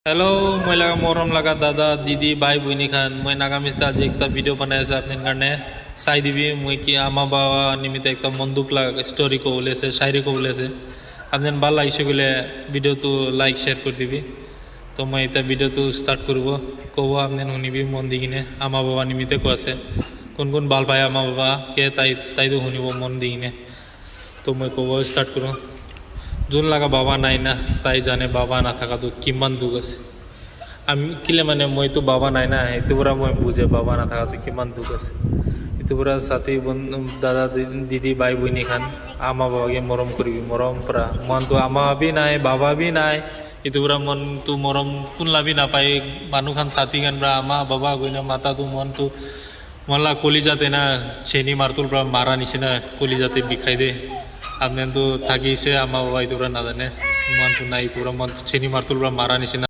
hello मैं लगा मोरम लगा दादा दीदी भाई बहनी खान मैं नागामिस्ता आज एक वीडियो बनाया अपने कारण चाई दिबी मैं कि आमा बाबा निमित्त एक मन दुख लगा स्टोरी को बोले शायरी को बोले अपने ভাল লাগিছে গলে ভিডিও তো লাইক শেয়ার করে দিবি তো মই এটা ভিডিও তো স্টার্ট করব কব আপনি শুনিবি মন দি কিনে আমা বাবা নিমিত্তে কোয়াছে কোন কোন ভাল পায় আমা বাবা কে তাই তো শুনিব মন দি কিনে তো মই কব স্টার্ট করো যোন লাগা বাবা নাই না তাই জানে বাবা না থাকা তো কিমান দুখ আছে আমি কিলে মানে মই তো বাবা নাই না এটো পুরা মই বুঝে বাবা না থাকা তো কিমান দুখ আছে এটো পুরা সাথী দাদা দিদি ভাই বইনি খান আমা বাবাকে মরম করবি মরম পুরা মন তো আমা বি নাই বাবা বি নাই এটো পুরা মন তো মরম কোনলা বি না পাই মানু খান সাথী খান পুরা আমা বাবা গইনা মাতা তো মন তো মনলা কলিজাতে না চেনি মারতুল পুরা মারা নিছিনা কলিজাতে বিখাই দে আপনি তো থাকিছে আমা বাবা তোরা না জানে মন তো নাই তোরা মন চেনি মারতুল মারা নিছিনা